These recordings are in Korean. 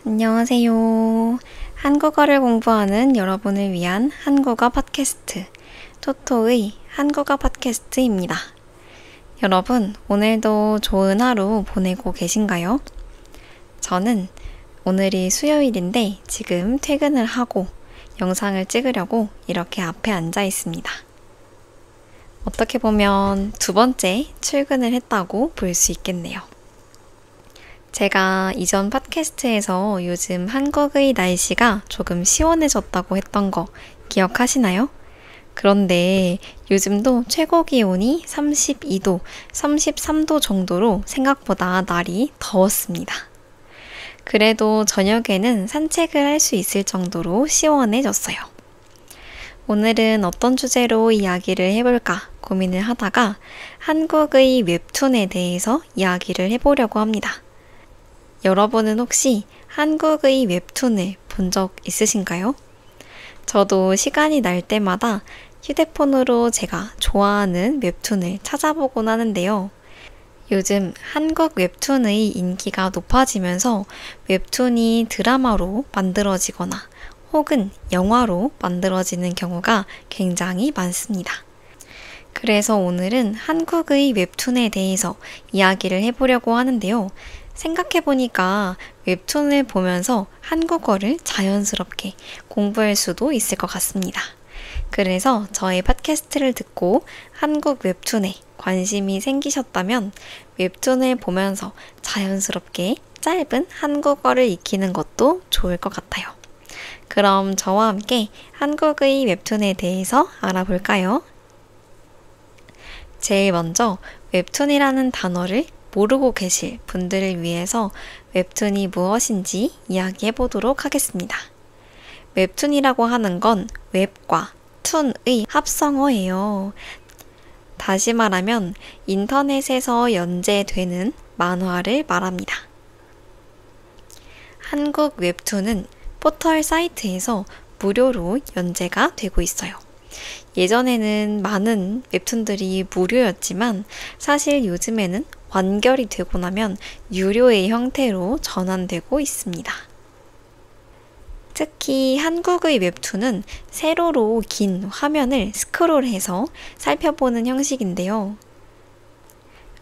안녕하세요. 한국어를 공부하는 여러분을 위한 한국어 팟캐스트, 토토의 한국어 팟캐스트입니다. 여러분, 오늘도 좋은 하루 보내고 계신가요? 저는 오늘이 수요일인데 지금 퇴근을 하고 영상을 찍으려고 이렇게 앞에 앉아 있습니다. 어떻게 보면 두 번째 출근을 했다고 볼 수 있겠네요. 제가 이전 팟캐스트에서 요즘 한국의 날씨가 조금 시원해졌다고 했던 거 기억하시나요? 그런데 요즘도 최고 기온이 32도, 33도 정도로 생각보다 날이 더웠습니다. 그래도 저녁에는 산책을 할 수 있을 정도로 시원해졌어요. 오늘은 어떤 주제로 이야기를 해볼까 고민을 하다가 한국의 웹툰에 대해서 이야기를 해보려고 합니다. 여러분은 혹시 한국의 웹툰을 본 적 있으신가요? 저도 시간이 날 때마다 휴대폰으로 제가 좋아하는 웹툰을 찾아보곤 하는데요. 요즘 한국 웹툰의 인기가 높아지면서 웹툰이 드라마로 만들어지거나 혹은 영화로 만들어지는 경우가 굉장히 많습니다. 그래서 오늘은 한국의 웹툰에 대해서 이야기를 해보려고 하는데요. 생각해보니까 웹툰을 보면서 한국어를 자연스럽게 공부할 수도 있을 것 같습니다. 그래서 저의 팟캐스트를 듣고 한국 웹툰에 관심이 생기셨다면 웹툰을 보면서 자연스럽게 짧은 한국어를 익히는 것도 좋을 것 같아요. 그럼 저와 함께 한국의 웹툰에 대해서 알아볼까요? 제일 먼저 웹툰이라는 단어를 모르고 계실 분들을 위해서 웹툰이 무엇인지 이야기해 보도록 하겠습니다. 웹툰이라고 하는 건 웹과 툰의 합성어예요. 다시 말하면 인터넷에서 연재되는 만화를 말합니다. 한국 웹툰은 포털 사이트에서 무료로 연재가 되고 있어요. 예전에는 많은 웹툰들이 무료였지만 사실 요즘에는 완결이 되고 나면 유료의 형태로 전환되고 있습니다. 특히 한국의 웹툰은 세로로 긴 화면을 스크롤해서 살펴보는 형식인데요.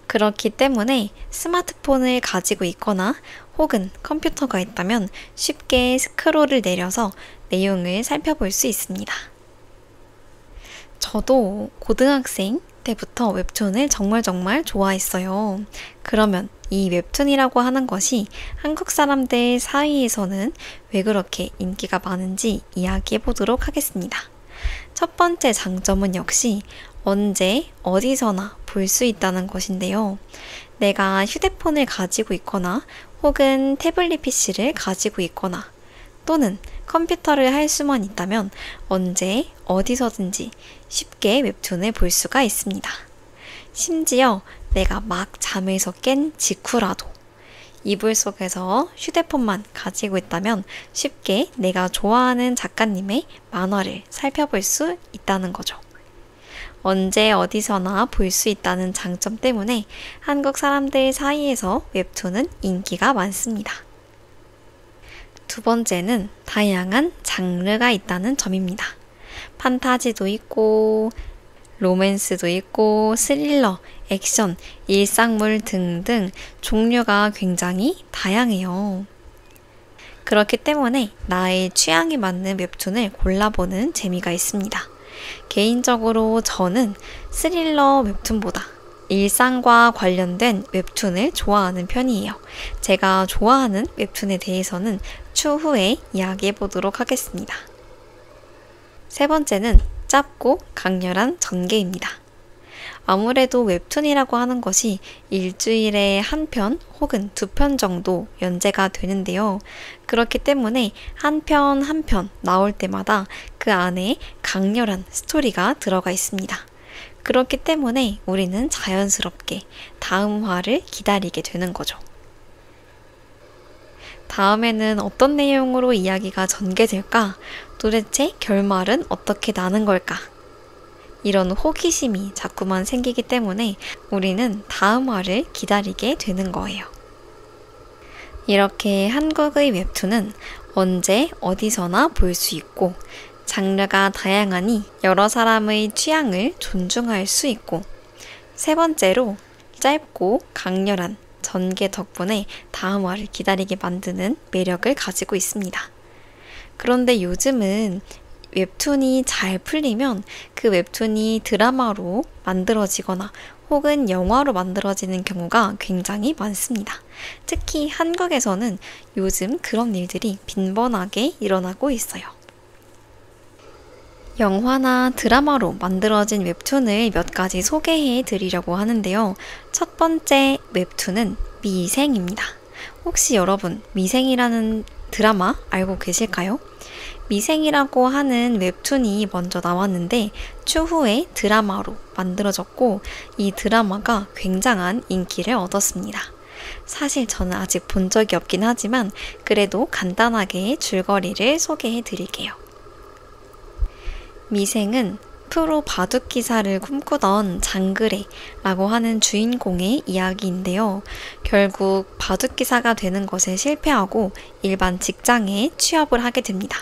그렇기 때문에 스마트폰을 가지고 있거나 혹은 컴퓨터가 있다면 쉽게 스크롤을 내려서 내용을 살펴볼 수 있습니다. 저도 고등학생 때부터 웹툰을 정말 좋아했어요. 그러면 이 웹툰이라고 하는 것이 한국 사람들 사이에서는 왜 그렇게 인기가 많은지 이야기해 보도록 하겠습니다. 첫 번째 장점은 역시 언제 어디서나 볼 수 있다는 것인데요. 내가 휴대폰을 가지고 있거나 혹은 태블릿 PC를 가지고 있거나 또는 컴퓨터를 할 수만 있다면 언제 어디서든지 쉽게 웹툰을 볼 수가 있습니다. 심지어 내가 막 잠에서 깬 직후라도 이불 속에서 휴대폰만 가지고 있다면 쉽게 내가 좋아하는 작가님의 만화를 살펴볼 수 있다는 거죠. 언제 어디서나 볼 수 있다는 장점 때문에 한국 사람들 사이에서 웹툰은 인기가 많습니다. 두 번째는 다양한 장르가 있다는 점입니다. 판타지도 있고, 로맨스도 있고, 스릴러, 액션, 일상물 등등 종류가 굉장히 다양해요. 그렇기 때문에 나의 취향에 맞는 웹툰을 골라보는 재미가 있습니다. 개인적으로 저는 스릴러 웹툰보다 일상과 관련된 웹툰을 좋아하는 편이에요. 제가 좋아하는 웹툰에 대해서는 추후에 이야기해 보도록 하겠습니다. 세 번째는 짧고 강렬한 전개입니다. 아무래도 웹툰이라고 하는 것이 일주일에 한 편 혹은 두 편 정도 연재가 되는데요. 그렇기 때문에 한 편 한 편 나올 때마다 그 안에 강렬한 스토리가 들어가 있습니다. 그렇기 때문에 우리는 자연스럽게 다음 화를 기다리게 되는 거죠. 다음에는 어떤 내용으로 이야기가 전개될까? 도대체 결말은 어떻게 나는 걸까? 이런 호기심이 자꾸만 생기기 때문에 우리는 다음 화를 기다리게 되는 거예요. 이렇게 한국의 웹툰은 언제 어디서나 볼 수 있고 장르가 다양하니 여러 사람의 취향을 존중할 수 있고 세 번째로 짧고 강렬한 전개 덕분에 다음 화를 기다리게 만드는 매력을 가지고 있습니다. 그런데 요즘은 웹툰이 잘 풀리면 그 웹툰이 드라마로 만들어지거나 혹은 영화로 만들어지는 경우가 굉장히 많습니다. 특히 한국에서는 요즘 그런 일들이 빈번하게 일어나고 있어요. 영화나 드라마로 만들어진 웹툰을 몇 가지 소개해 드리려고 하는데요. 첫 번째 웹툰은 미생입니다. 혹시 여러분 미생이라는 드라마 알고 계실까요? 미생이라고 하는 웹툰이 먼저 나왔는데 추후에 드라마로 만들어졌고 이 드라마가 굉장한 인기를 얻었습니다. 사실 저는 아직 본 적이 없긴 하지만 그래도 간단하게 줄거리를 소개해 드릴게요. 미생은 프로 바둑기사를 꿈꾸던 장그래라고 하는 주인공의 이야기인데요. 결국 바둑기사가 되는 것에 실패하고 일반 직장에 취업을 하게 됩니다.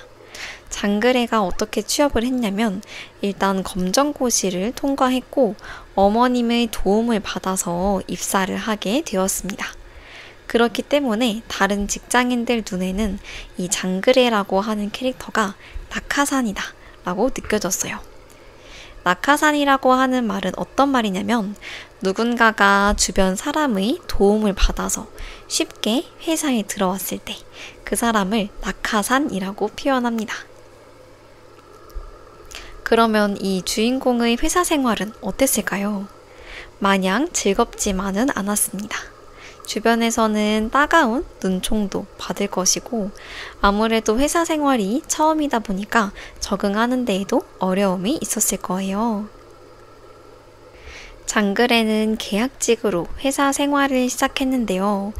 장그래가 어떻게 취업을 했냐면 일단 검정고시를 통과했고 어머님의 도움을 받아서 입사를 하게 되었습니다. 그렇기 때문에 다른 직장인들 눈에는 이 장그래라고 하는 캐릭터가 낙하산이다 라고 느껴졌어요. 낙하산이라고 하는 말은 어떤 말이냐면 누군가가 주변 사람의 도움을 받아서 쉽게 회사에 들어왔을 때 그 사람을 낙하산이라고 표현합니다. 그러면 이 주인공의 회사 생활은 어땠을까요? 마냥 즐겁지만은 않았습니다. 주변에서는 따가운 눈총도 받을 것이고 아무래도 회사 생활이 처음이다 보니까 적응하는 데에도 어려움이 있었을 거예요. 장그래는 계약직으로 회사 생활을 시작했는데요.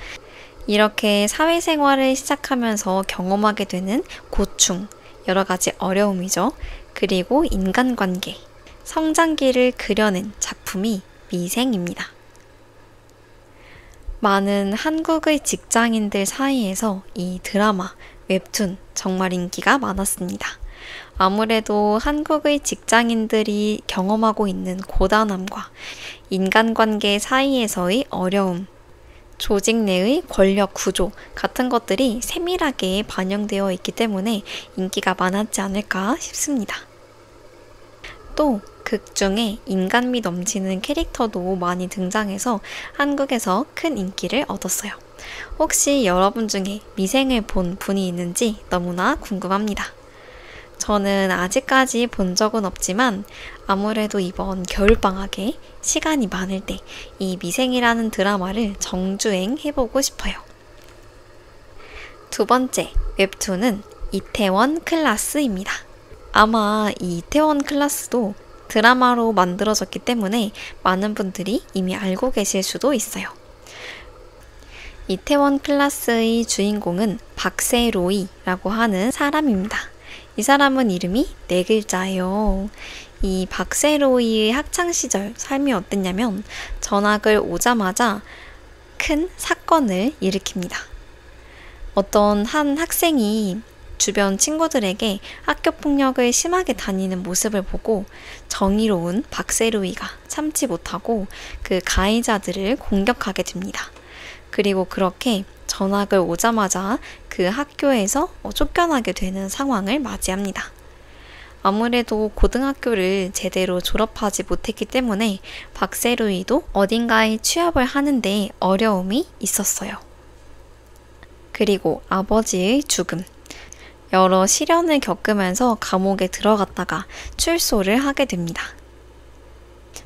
이렇게 사회생활을 시작하면서 경험하게 되는 고충, 여러 가지 어려움이죠. 그리고 인간관계, 성장기를 그려낸 작품이 미생입니다. 많은 한국의 직장인들 사이에서 이 드라마, 웹툰 정말 인기가 많았습니다. 아무래도 한국의 직장인들이 경험하고 있는 고단함과 인간관계 사이에서의 어려움, 조직 내의 권력 구조 같은 것들이 세밀하게 반영되어 있기 때문에 인기가 많았지 않을까 싶습니다. 또 극 중에 인간미 넘치는 캐릭터도 많이 등장해서 한국에서 큰 인기를 얻었어요. 혹시 여러분 중에 미생을 본 분이 있는지 너무나 궁금합니다. 저는 아직까지 본 적은 없지만 아무래도 이번 겨울방학에 시간이 많을 때 이 미생이라는 드라마를 정주행 해보고 싶어요. 두 번째 웹툰은 이태원 클라스입니다. 아마 이 이태원 클라스도 드라마로 만들어졌기 때문에 많은 분들이 이미 알고 계실 수도 있어요. 이태원 클라스의 주인공은 박세로이라고 하는 사람입니다. 이 사람은 이름이 네 글자예요. 이 박세로이의 학창시절 삶이 어땠냐면 전학을 오자마자 큰 사건을 일으킵니다. 어떤 한 학생이 주변 친구들에게 학교 폭력을 심하게 다니는 모습을 보고 정의로운 박세로이가 참지 못하고 그 가해자들을 공격하게 됩니다. 그리고 그렇게 전학을 오자마자 그 학교에서 쫓겨나게 되는 상황을 맞이합니다. 아무래도 고등학교를 제대로 졸업하지 못했기 때문에 박세로이도 어딘가에 취업을 하는데 어려움이 있었어요. 그리고 아버지의 죽음. 여러 시련을 겪으면서 감옥에 들어갔다가 출소를 하게 됩니다.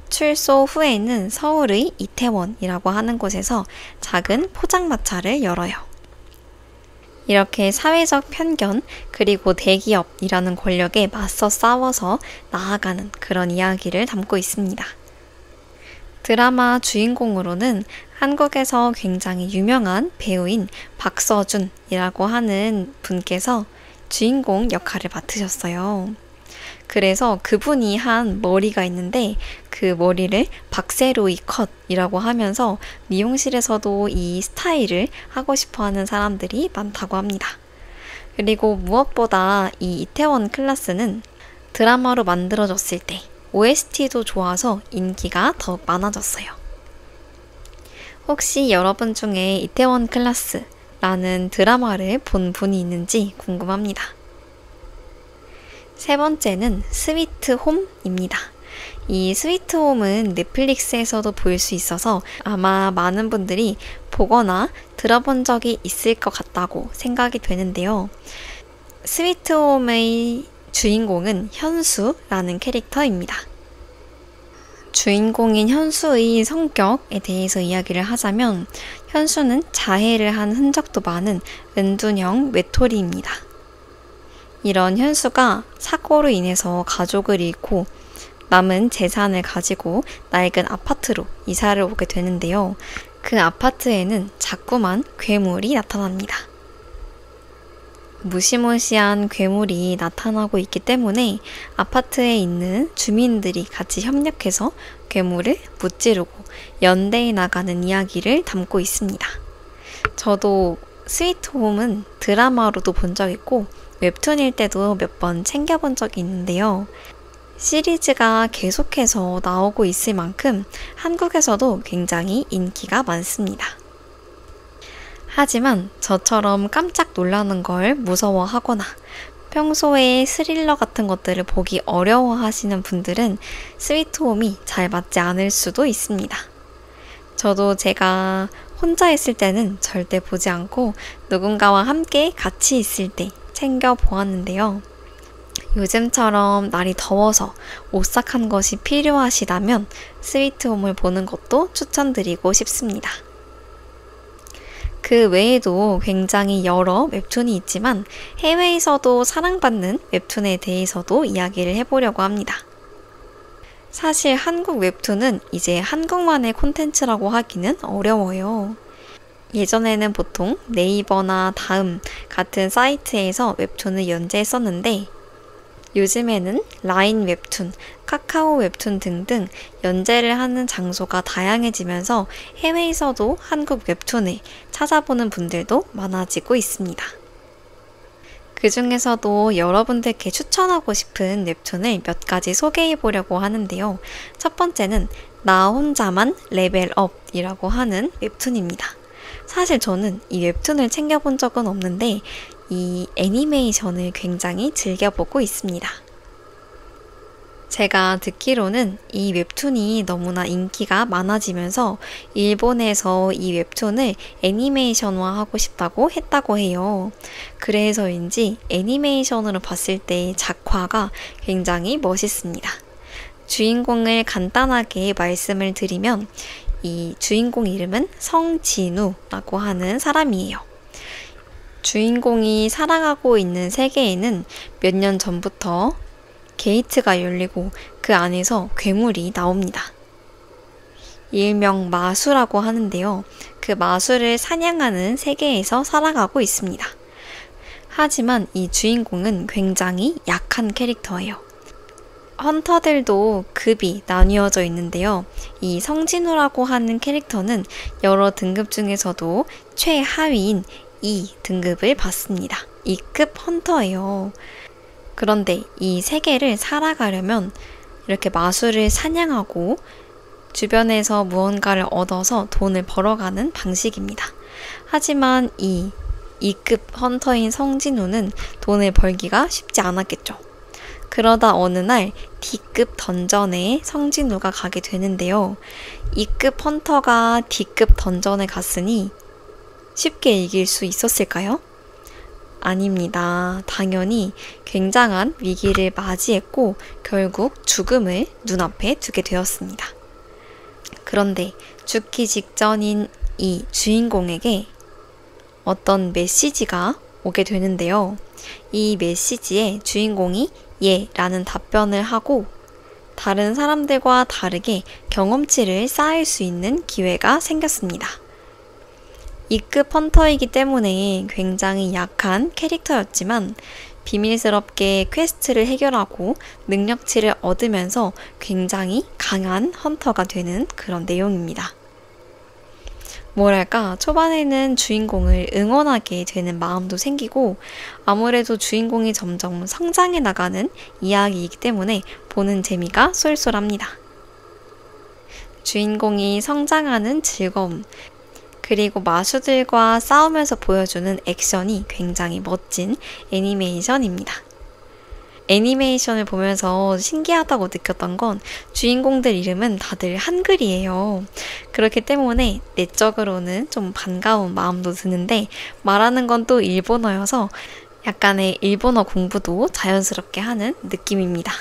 출소 후에는 서울의 이태원이라고 하는 곳에서 작은 포장마차를 열어요. 이렇게 사회적 편견 그리고 대기업이라는 권력에 맞서 싸워서 나아가는 그런 이야기를 담고 있습니다. 드라마 주인공으로는 한국에서 굉장히 유명한 배우인 박서준이라고 하는 분께서 주인공 역할을 맡으셨어요. 그래서 그분이 한 머리가 있는데 그 머리를 박세로이 컷이라고 하면서 미용실에서도 이 스타일을 하고 싶어 하는 사람들이 많다고 합니다. 그리고 무엇보다 이 이태원 클라스는 드라마로 만들어졌을 때 OST도 좋아서 인기가 더 많아졌어요. 혹시 여러분 중에 이태원 클라스라는 드라마를 본 분이 있는지 궁금합니다. 세 번째는 스위트 홈입니다. 이 스위트 홈은 넷플릭스에서도 볼 수 있어서 아마 많은 분들이 보거나 들어본 적이 있을 것 같다고 생각이 되는데요. 스위트 홈의 주인공은 현수라는 캐릭터입니다. 주인공인 현수의 성격에 대해서 이야기를 하자면 현수는 자해를 한 흔적도 많은 은둔형 외톨이입니다. 이런 현수가 사고로 인해서 가족을 잃고 남은 재산을 가지고 낡은 아파트로 이사를 오게 되는데요. 그 아파트에는 자꾸만 괴물이 나타납니다. 무시무시한 괴물이 나타나고 있기 때문에 아파트에 있는 주민들이 같이 협력해서 괴물을 무찌르고 연대해 나가는 이야기를 담고 있습니다. 저도 스위트홈은 드라마로도 본 적 있고 웹툰일 때도 몇 번 챙겨본 적이 있는데요. 시리즈가 계속해서 나오고 있을 만큼 한국에서도 굉장히 인기가 많습니다. 하지만 저처럼 깜짝 놀라는 걸 무서워하거나 평소에 스릴러 같은 것들을 보기 어려워하시는 분들은 스위트홈이 잘 맞지 않을 수도 있습니다. 저도 제가 혼자 있을 때는 절대 보지 않고 누군가와 함께 같이 있을 때 챙겨 보았는데요. 요즘처럼 날이 더워서 오싹한 것이 필요하시다면 스위트홈을 보는 것도 추천드리고 싶습니다. 그 외에도 굉장히 여러 웹툰이 있지만 해외에서도 사랑받는 웹툰에 대해서도 이야기를 해보려고 합니다. 사실 한국 웹툰은 이제 한국만의 콘텐츠라고 하기는 어려워요. 예전에는 보통 네이버나 다음 같은 사이트에서 웹툰을 연재했었는데 요즘에는 라인 웹툰, 카카오 웹툰 등등 연재를 하는 장소가 다양해지면서 해외에서도 한국 웹툰을 찾아보는 분들도 많아지고 있습니다. 그 중에서도 여러분들께 추천하고 싶은 웹툰을 몇 가지 소개해 보려고 하는데요. 첫 번째는 나 혼자만 레벨업이라고 하는 웹툰입니다. 사실 저는 이 웹툰을 챙겨본 적은 없는데 이 애니메이션을 굉장히 즐겨보고 있습니다. 제가 듣기로는 이 웹툰이 너무나 인기가 많아지면서 일본에서 이 웹툰을 애니메이션화하고 싶다고 했다고 해요. 그래서인지 애니메이션으로 봤을 때 작화가 굉장히 멋있습니다. 주인공을 간단하게 말씀을 드리면 이 주인공 이름은 성진우라고 하는 사람이에요. 주인공이 살아가고 있는 세계에는 몇 년 전부터 게이트가 열리고 그 안에서 괴물이 나옵니다. 일명 마수라고 하는데요. 그 마수를 사냥하는 세계에서 살아가고 있습니다. 하지만 이 주인공은 굉장히 약한 캐릭터예요. 헌터들도 급이 나뉘어져 있는데요. 이 성진우라고 하는 캐릭터는 여러 등급 중에서도 최하위인 2등급을 받습니다. 2급 헌터예요. 그런데 이 세계를 살아가려면 이렇게 마술을 사냥하고 주변에서 무언가를 얻어서 돈을 벌어가는 방식입니다. 하지만 이 2급 헌터인 성진우는 돈을 벌기가 쉽지 않았겠죠. 그러다 어느 날 D급 던전에 성진우가 가게 되는데요. 2급 헌터가 D급 던전에 갔으니 쉽게 이길 수 있었을까요? 아닙니다. 당연히 굉장한 위기를 맞이했고 결국 죽음을 눈앞에 두게 되었습니다. 그런데 죽기 직전인 이 주인공에게 어떤 메시지가 오게 되는데요. 이 메시지에 주인공이 예 라는 답변을 하고 다른 사람들과 다르게 경험치를 쌓을 수 있는 기회가 생겼습니다. E급 헌터이기 때문에 굉장히 약한 캐릭터였지만 비밀스럽게 퀘스트를 해결하고 능력치를 얻으면서 굉장히 강한 헌터가 되는 그런 내용입니다. 뭐랄까, 초반에는 주인공을 응원하게 되는 마음도 생기고 아무래도 주인공이 점점 성장해 나가는 이야기이기 때문에 보는 재미가 쏠쏠합니다. 주인공이 성장하는 즐거움, 그리고 마수들과 싸우면서 보여주는 액션이 굉장히 멋진 애니메이션입니다. 애니메이션을 보면서 신기하다고 느꼈던 건 주인공들 이름은 다들 한글이에요. 그렇기 때문에 내적으로는 좀 반가운 마음도 드는데 말하는 건 또 일본어여서 약간의 일본어 공부도 자연스럽게 하는 느낌입니다.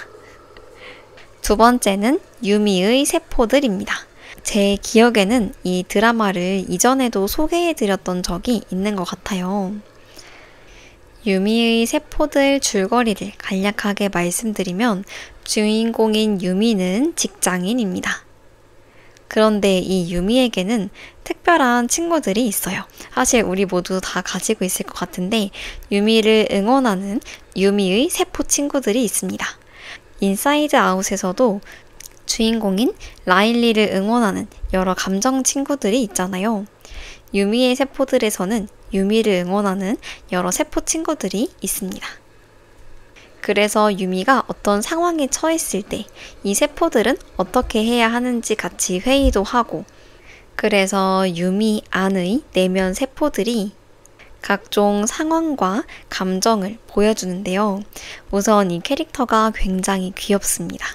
두 번째는 유미의 세포들입니다. 제 기억에는 이 드라마를 이전에도 소개해드렸던 적이 있는 것 같아요. 유미의 세포들 줄거리를 간략하게 말씀드리면 주인공인 유미는 직장인입니다. 그런데 이 유미에게는 특별한 친구들이 있어요. 사실 우리 모두 다 가지고 있을 것 같은데 유미를 응원하는 유미의 세포 친구들이 있습니다. 인사이드 아웃에서도 주인공인 라일리를 응원하는 여러 감정 친구들이 있잖아요. 유미의 세포들에서는 유미를 응원하는 여러 세포 친구들이 있습니다. 그래서 유미가 어떤 상황에 처했을 때 이 세포들은 어떻게 해야 하는지 같이 회의도 하고, 그래서 유미 안의 내면 세포들이 각종 상황과 감정을 보여주는데요. 우선 이 캐릭터가 굉장히 귀엽습니다.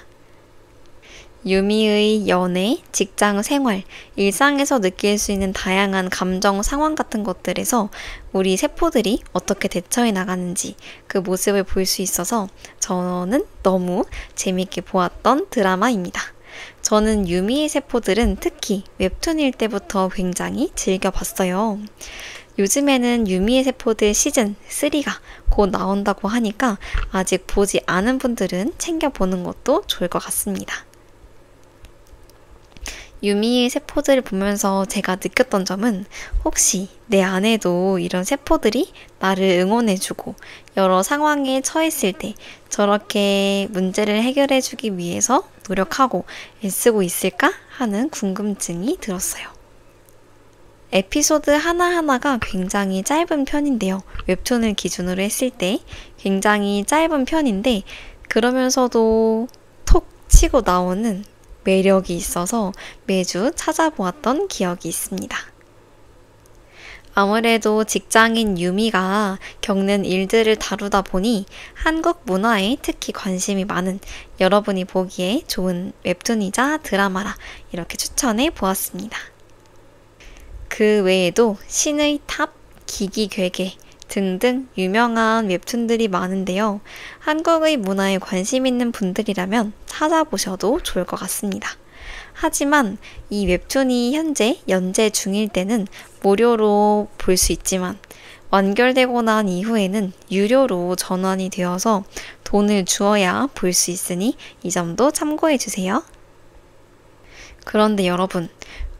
유미의 연애, 직장 생활, 일상에서 느낄 수 있는 다양한 감정 상황 같은 것들에서 우리 세포들이 어떻게 대처해 나가는지 그 모습을 볼 수 있어서 저는 너무 재밌게 보았던 드라마입니다. 저는 유미의 세포들은 특히 웹툰일 때부터 굉장히 즐겨봤어요. 요즘에는 유미의 세포들 시즌 3가 곧 나온다고 하니까 아직 보지 않은 분들은 챙겨보는 것도 좋을 것 같습니다. 유미의 세포들을 보면서 제가 느꼈던 점은 혹시 내 안에도 이런 세포들이 나를 응원해주고 여러 상황에 처했을 때 저렇게 문제를 해결해주기 위해서 노력하고 애쓰고 있을까 하는 궁금증이 들었어요. 에피소드 하나하나가 굉장히 짧은 편인데요. 웹툰을 기준으로 했을 때 굉장히 짧은 편인데 그러면서도 톡 치고 나오는 매력이 있어서 매주 찾아보았던 기억이 있습니다. 아무래도 직장인 유미가 겪는 일들을 다루다 보니 한국 문화에 특히 관심이 많은 여러분이 보기에 좋은 웹툰이자 드라마라 이렇게 추천해 보았습니다. 그 외에도 신의 탑, 기기괴괴 등등 유명한 웹툰들이 많은데요. 한국의 문화에 관심 있는 분들이라면 찾아보셔도 좋을 것 같습니다. 하지만 이 웹툰이 현재 연재 중일 때는 무료로 볼 수 있지만 완결되고 난 이후에는 유료로 전환이 되어서 돈을 주어야 볼 수 있으니 이 점도 참고해 주세요. 그런데 여러분,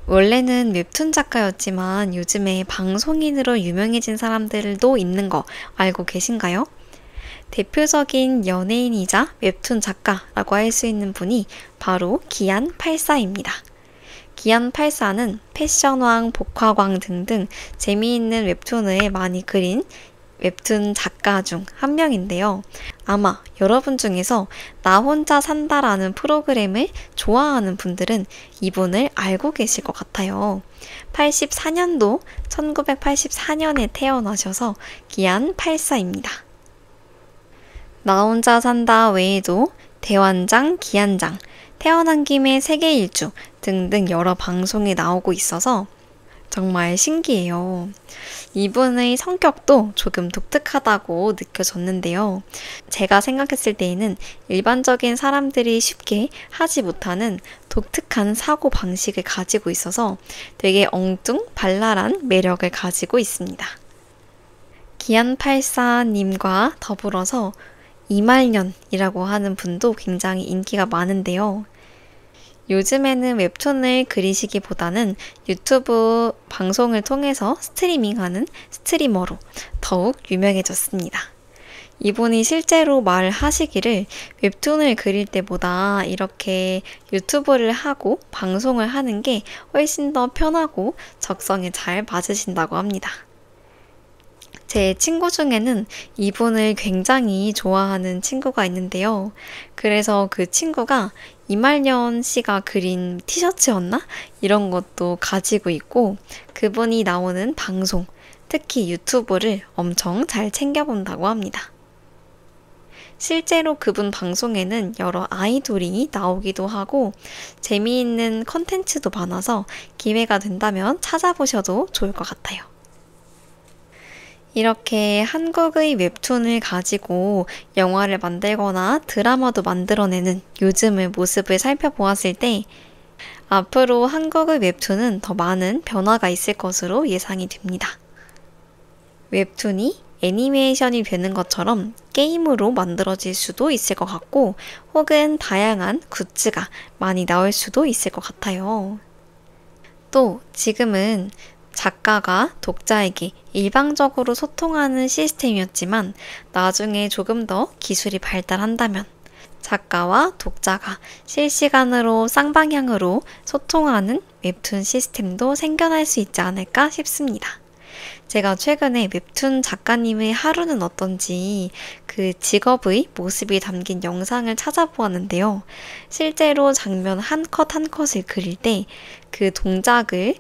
원래는 웹툰 작가였지만 요즘에 방송인으로 유명해진 사람들도 있는 거 알고 계신가요? 대표적인 연예인이자 웹툰 작가라고 할 수 있는 분이 바로 기안84입니다. 기안84는 패션왕, 복화광 등등 재미있는 웹툰을 많이 그린 웹툰 작가 중 한 명인데요. 아마 여러분 중에서 나 혼자 산다라는 프로그램을 좋아하는 분들은 이분을 알고 계실 것 같아요. 84년도 1984년에 태어나셔서 기안84입니다. 나 혼자 산다 외에도 대환장, 기안장, 태어난 김에 세계 일주 등등 여러 방송에 나오고 있어서 정말 신기해요. 이분의 성격도 조금 독특하다고 느껴졌는데요. 제가 생각했을 때에는 일반적인 사람들이 쉽게 하지 못하는 독특한 사고 방식을 가지고 있어서 되게 엉뚱발랄한 매력을 가지고 있습니다. 기안84님과 더불어서 이말년이라고 하는 분도 굉장히 인기가 많은데요. 요즘에는 웹툰을 그리시기보다는 유튜브 방송을 통해서 스트리밍하는 스트리머로 더욱 유명해졌습니다. 이분이 실제로 말하시기를 웹툰을 그릴 때보다 이렇게 유튜브를 하고 방송을 하는 게 훨씬 더 편하고 적성에 잘 맞으신다고 합니다. 제 친구 중에는 이분을 굉장히 좋아하는 친구가 있는데요. 그래서 그 친구가 이말년 씨가 그린 티셔츠였나? 이런 것도 가지고 있고 그분이 나오는 방송, 특히 유튜브를 엄청 잘 챙겨본다고 합니다. 실제로 그분 방송에는 여러 아이돌이 나오기도 하고 재미있는 컨텐츠도 많아서 기회가 된다면 찾아보셔도 좋을 것 같아요. 이렇게 한국의 웹툰을 가지고 영화를 만들거나 드라마도 만들어내는 요즘의 모습을 살펴보았을 때 앞으로 한국의 웹툰은 더 많은 변화가 있을 것으로 예상이 됩니다. 웹툰이 애니메이션이 되는 것처럼 게임으로 만들어질 수도 있을 것 같고 혹은 다양한 굿즈가 많이 나올 수도 있을 것 같아요. 또 지금은 작가가 독자에게 일방적으로 소통하는 시스템이었지만 나중에 조금 더 기술이 발달한다면 작가와 독자가 실시간으로 쌍방향으로 소통하는 웹툰 시스템도 생겨날 수 있지 않을까 싶습니다. 제가 최근에 웹툰 작가님의 하루는 어떤지 그 직업의 모습이 담긴 영상을 찾아보았는데요. 실제로 장면 한 컷 한 컷을 그릴 때 그 동작을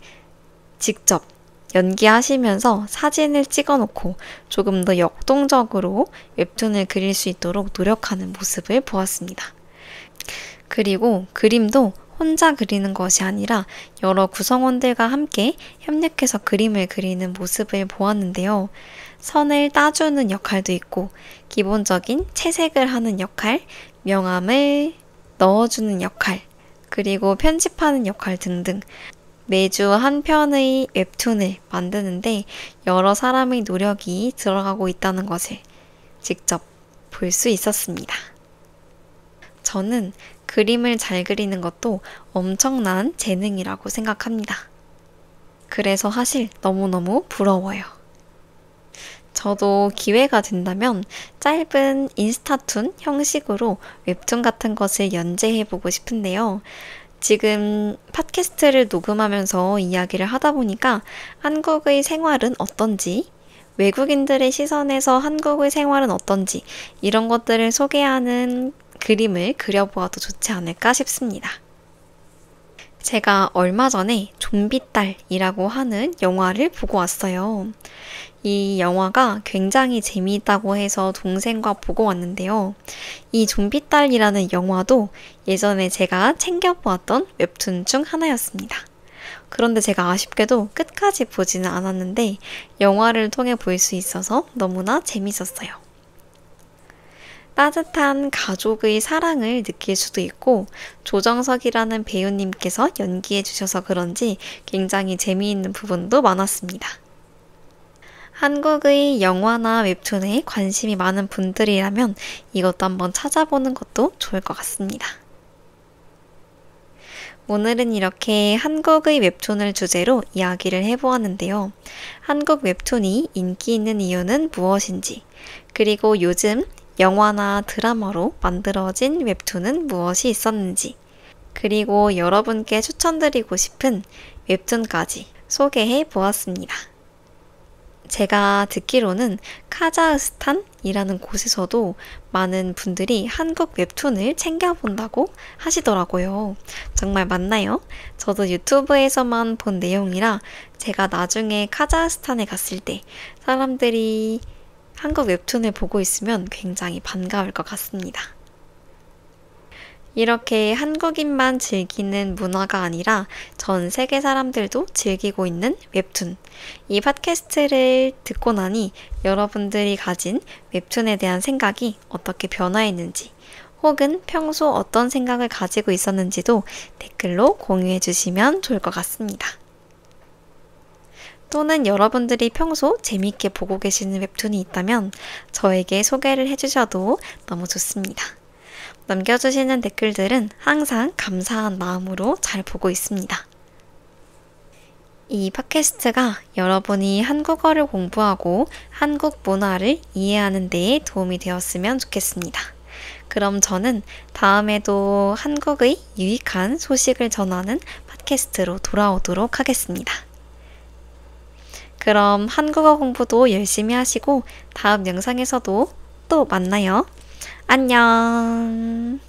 직접 연기하시면서 사진을 찍어놓고 조금 더 역동적으로 웹툰을 그릴 수 있도록 노력하는 모습을 보았습니다. 그리고 그림도 혼자 그리는 것이 아니라 여러 구성원들과 함께 협력해서 그림을 그리는 모습을 보았는데요. 선을 따주는 역할도 있고 기본적인 채색을 하는 역할, 명암을 넣어주는 역할, 그리고 편집하는 역할 등등 매주 한 편의 웹툰을 만드는데 여러 사람의 노력이 들어가고 있다는 것을 직접 볼 수 있었습니다. 저는 그림을 잘 그리는 것도 엄청난 재능이라고 생각합니다. 그래서 사실 너무너무 부러워요. 저도 기회가 된다면 짧은 인스타툰 형식으로 웹툰 같은 것을 연재해보고 싶은데요. 지금 팟캐스트를 녹음하면서 이야기를 하다 보니까 한국의 생활은 어떤지, 외국인들의 시선에서 한국의 생활은 어떤지 이런 것들을 소개하는 그림을 그려보아도 좋지 않을까 싶습니다. 제가 얼마 전에 좀비딸이라고 하는 영화를 보고 왔어요. 이 영화가 굉장히 재미있다고 해서 동생과 보고 왔는데요. 이 좀비딸이라는 영화도 예전에 제가 챙겨보았던 웹툰 중 하나였습니다. 그런데 제가 아쉽게도 끝까지 보지는 않았는데 영화를 통해 볼 수 있어서 너무나 재밌었어요. 따뜻한 가족의 사랑을 느낄 수도 있고 조정석이라는 배우님께서 연기해 주셔서 그런지 굉장히 재미있는 부분도 많았습니다. 한국의 영화나 웹툰에 관심이 많은 분들이라면 이것도 한번 찾아보는 것도 좋을 것 같습니다. 오늘은 이렇게 한국의 웹툰을 주제로 이야기를 해보았는데요. 한국 웹툰이 인기 있는 이유는 무엇인지, 그리고 요즘 영화나 드라마로 만들어진 웹툰은 무엇이 있었는지, 그리고 여러분께 추천드리고 싶은 웹툰까지 소개해 보았습니다. 제가 듣기로는 카자흐스탄이라는 곳에서도 많은 분들이 한국 웹툰을 챙겨본다고 하시더라고요. 정말 맞나요? 저도 유튜브에서만 본 내용이라 제가 나중에 카자흐스탄에 갔을 때 사람들이 한국 웹툰을 보고 있으면 굉장히 반가울 것 같습니다. 이렇게 한국인만 즐기는 문화가 아니라 전 세계 사람들도 즐기고 있는 웹툰. 이 팟캐스트를 듣고 나니 여러분들이 가진 웹툰에 대한 생각이 어떻게 변화했는지 혹은 평소 어떤 생각을 가지고 있었는지도 댓글로 공유해 주시면 좋을 것 같습니다. 또는 여러분들이 평소 재미있게 보고 계시는 웹툰이 있다면 저에게 소개를 해주셔도 너무 좋습니다. 남겨주시는 댓글들은 항상 감사한 마음으로 잘 보고 있습니다. 이 팟캐스트가 여러분이 한국어를 공부하고 한국 문화를 이해하는 데에 도움이 되었으면 좋겠습니다. 그럼 저는 다음에도 한국의 유익한 소식을 전하는 팟캐스트로 돌아오도록 하겠습니다. 그럼 한국어 공부도 열심히 하시고 다음 영상에서도 또 만나요. 안녕.